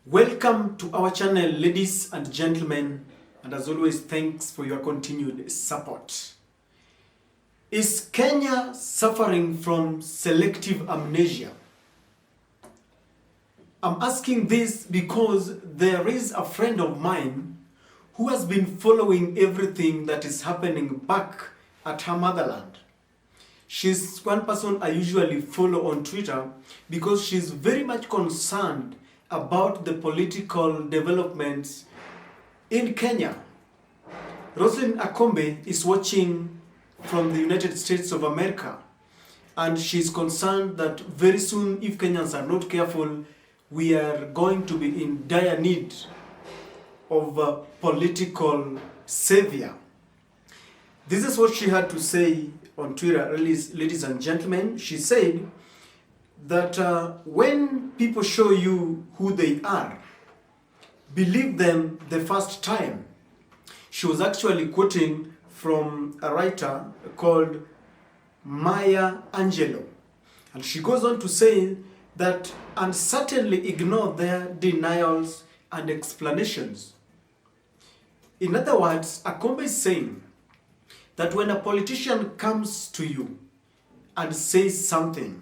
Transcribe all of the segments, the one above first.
Welcome to our channel, ladies and gentlemen, and as always, thanks for your continued support. Is Kenya suffering from selective amnesia? I'm asking this because there is a friend of mine who has been following everything that is happening back at her motherland. She's one person I usually follow on Twitter because she's very much concerned about the political developments in Kenya. Roseline Akombe is watching from the United States of America, and she's concerned that very soon, if Kenyans are not careful, we are going to be in dire need of a political savior. This is what she had to say on Twitter, ladies and gentlemen. She said that when people show you who they are, believe them the first time. She was actually quoting from a writer called Maya Angelou. And she goes on to say that, and certainly ignore their denials and explanations. In other words, Akombe is saying that when a politician comes to you and says something,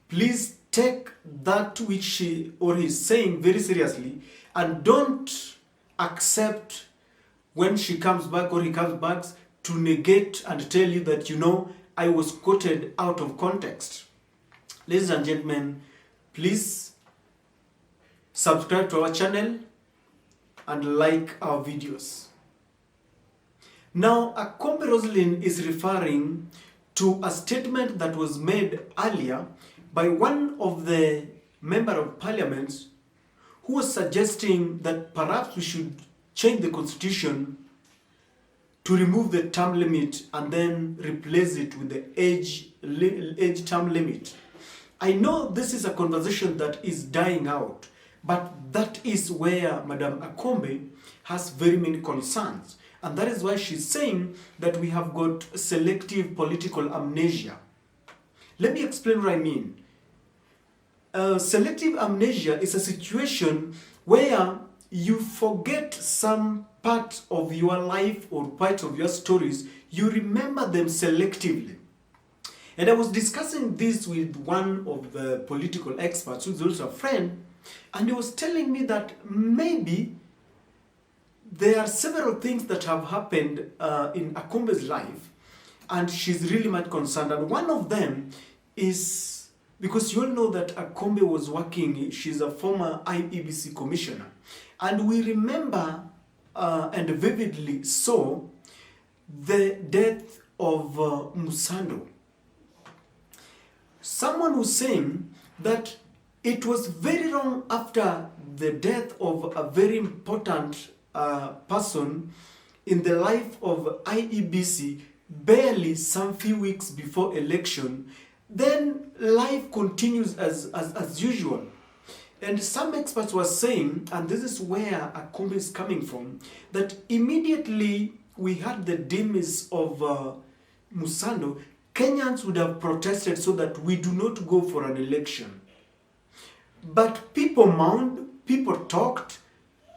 please take that which she or he is saying very seriously, and don't accept when she comes back or he comes back to negate and tell you that, I was quoted out of context. Ladies and gentlemen, please subscribe to our channel and like our videos. Now, Akombe Roseline is referring to a statement that was made earlier by one of the member of parliament who was suggesting that perhaps we should change the constitution to remove the term limit and then replace it with the age term limit. I know this is a conversation that is dying out, but that is where Madam Akombe has very many concerns. And that is why she's saying that we have got selective political amnesia. Let me explain what I mean. Selective amnesia is a situation where you forget some part of your life or part of your stories. You remember them selectively. And I was discussing this with one of the political experts who's also a friend, and he was telling me that maybe there are several things that have happened in Akombe's life, and she's really much concerned. And one of them is, because you all know that Akombe was working, she's a former IEBC commissioner. And we remember, and vividly saw, the death of Musando. Someone was saying that it was very wrong after the death of a very important person in the life of IEBC, barely some few weeks before election, then life continues as usual. And some experts were saying, and this is where Akombe is coming from, that immediately we had the demise of Musando, Kenyans would have protested so that we do not go for an election. But people mourned, people talked,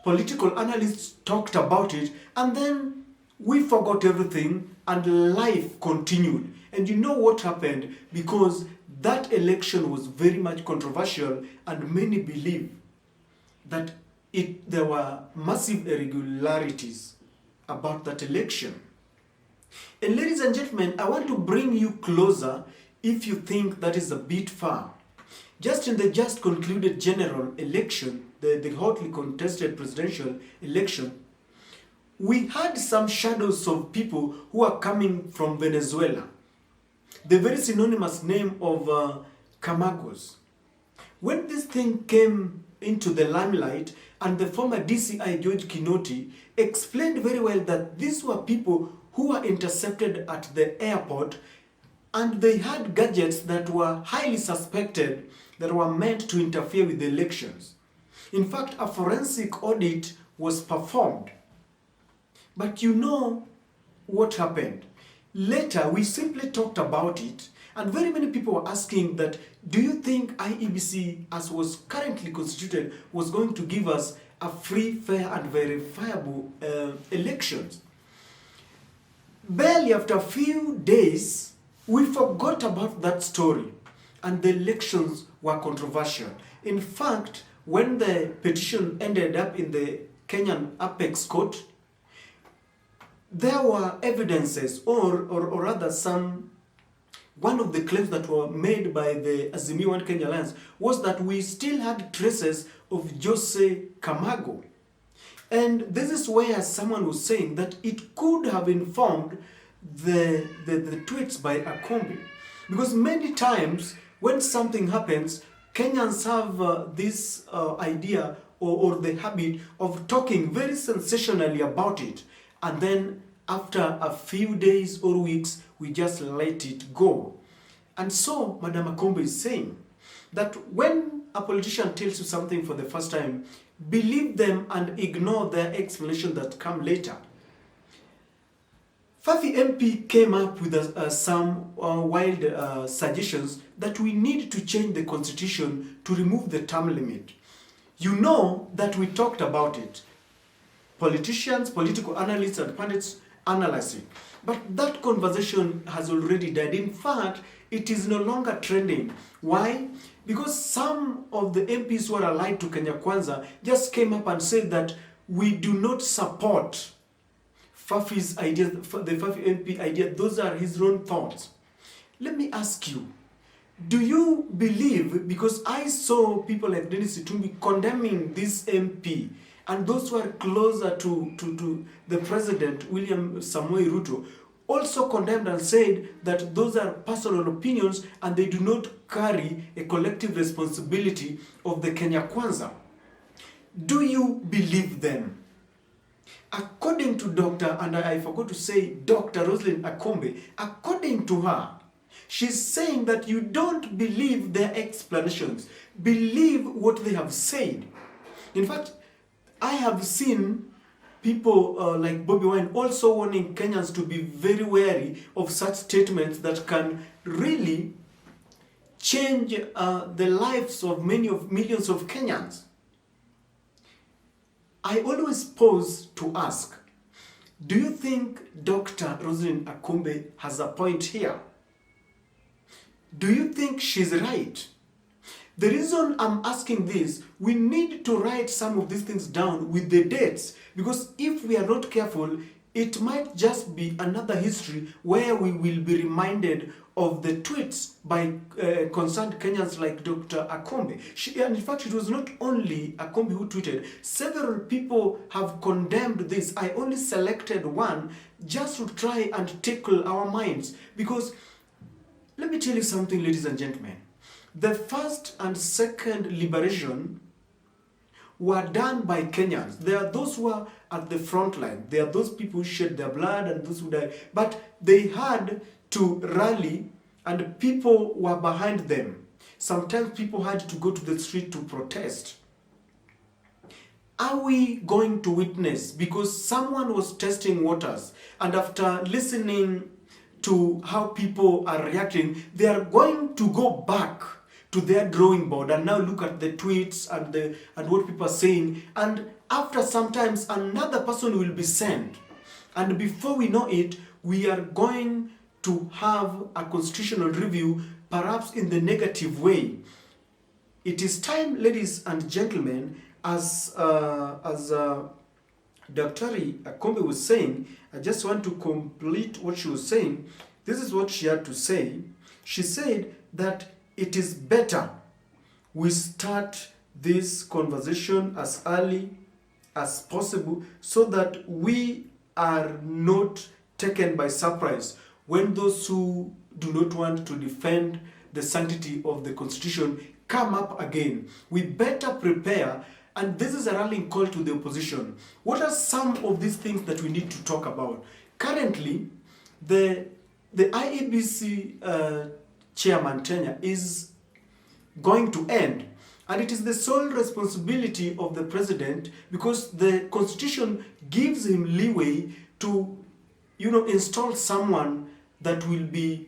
political analysts talked about it, and then we forgot everything and life continued. And you know what happened? Because that election was very much controversial, and many believe that there were massive irregularities about that election. And ladies and gentlemen, I want to bring you closer if you think that is a bit far. Just in the just concluded general election, the hotly contested presidential election, we had some shadows of people who are coming from Venezuela. The very synonymous name of Camagos. When this thing came into the limelight, and the former DCI George Kinoti explained very well that these were people who were intercepted at the airport, and they had gadgets that were highly suspected that were meant to interfere with the elections. In fact, a forensic audit was performed. But you know what happened? Later, we simply talked about it, And very many people were asking that, do you think IEBC, as was currently constituted, was going to give us a free, fair and verifiable elections? Barely after a few days, we forgot about that story and the elections were controversial. In fact, when the petition ended up in the Kenyan Apex Court, there were evidences or rather one of the claims that were made by the Azimio One Kenya Alliance was that we still had traces of Jose Camargo. And this is where someone was saying that it could have informed the tweets by Akombe. Because many times when something happens, Kenyans have this idea or the habit of talking very sensationally about it. And then after a few days or weeks, we just let it go. And so, Madam Akombe is saying that when a politician tells you something for the first time, believe them and ignore their explanation that come later. Fafi MP came up with some wild suggestions that we need to change the constitution to remove the term limit. You know that we talked about it. Politicians, political analysts and pundits analyze it. But that conversation has already died. In fact, it is no longer trending. Why? Because some of the MPs who are allied to Kenya Kwanza just came up and said that we do not support Fafi's idea, the Fafi MP idea. Those are his own thoughts. Let me ask you, do you believe, because I saw people like Dennis Itumbi condemning this MP, and those who are closer to the president, William Samoei Ruto, also condemned and said that those are personal opinions and they do not carry a collective responsibility of the Kenya Kwanza. Do you believe them? According to Dr. and I forgot to say Dr. Roseline Akombe, according to her, she's saying that you don't believe their explanations. Believe what they have said. In fact, I have seen people like Bobby Wine also warning Kenyans to be very wary of such statements that can really change the lives of millions of Kenyans. I always pause to ask, do you think Dr. Roseline Akombe has a point here? Do you think she's right? The reason I'm asking this, we need to write some of these things down with the dates, because if we are not careful, it might just be another history where we will be reminded of the tweets by concerned Kenyans like Dr. Akombe. And in fact, it was not only Akombe who tweeted. Several people have condemned this. I only selected one just to try and tickle our minds. Because let me tell you something, ladies and gentlemen. The first and second liberation were done by Kenyans. There are those who are at the front line. There are those people who shed their blood and those who died. But they had to rally and people were behind them. Sometimes people had to go to the street to protest. Are we going to witness, because someone was testing waters, and after listening to how people are reacting, they are going to go back to their drawing board and now look at the tweets and what people are saying, and after sometimes another person will be sent, and before we know it, we are going to have a constitutional review, perhaps in the negative way. It is time, ladies and gentlemen, as Dr. Akombe was saying, I just want to complete what she was saying. This is what she had to say. She said that it is better we start this conversation as early as possible so that we are not taken by surprise when those who do not want to defend the sanctity of the Constitution come up again. We better prepare, and this is a rallying call to the opposition. What are some of these things that we need to talk about? Currently, the IEBC chairman tenure is going to end, and it is the sole responsibility of the president, because the Constitution gives him leeway to, install someone that will be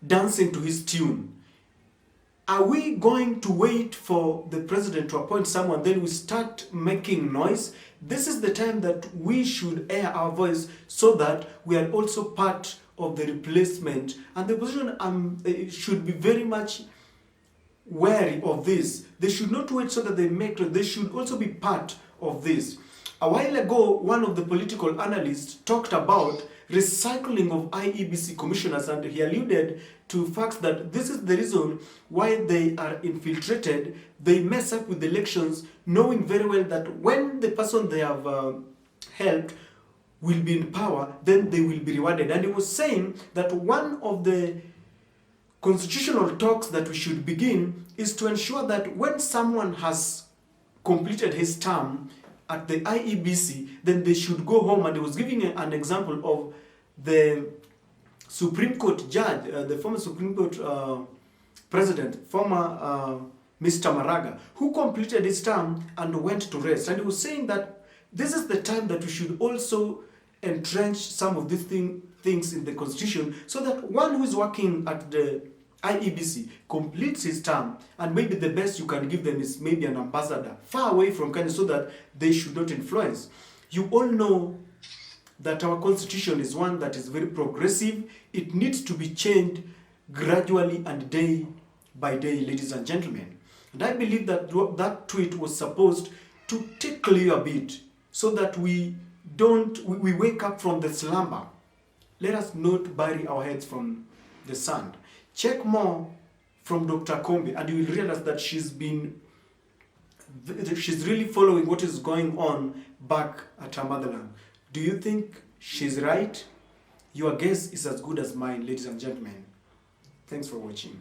dancing to his tune. Are we going to wait for the president to appoint someone, then we start making noise? This is the time that we should air our voice so that we are also part of the replacement. And the opposition should be very much wary of this. They should not wait so that they should also be part of this. A while ago, one of the political analysts talked about recycling of IEBC commissioners, and he alluded to facts that this is the reason why they are infiltrated. They mess up with the elections, knowing very well that when the person they have helped will be in power, then they will be rewarded. And he was saying that one of the constitutional talks that we should begin is to ensure that when someone has completed his term at the IEBC, then they should go home. And he was giving an example of the Supreme Court judge, the former Supreme Court president, former Mr. Maraga, who completed his term and went to rest. And he was saying that this is the time that we should also entrench some of these things in the constitution, so that one who is working at the IEBC completes his term, and maybe the best you can give them is maybe an ambassador far away from Kenya, so that they should not influence. You all know that our constitution is one that is very progressive. It needs to be changed gradually and day by day, ladies and gentlemen. And I believe that that tweet was supposed to tickle you a bit, so that we wake up from the slumber. Let us not bury our heads from the sand. Check more from Dr. Akombe, and you will realize that she's really following what is going on back at her motherland. Do you think she's right? Your guess is as good as mine, ladies and gentlemen. Thanks for watching.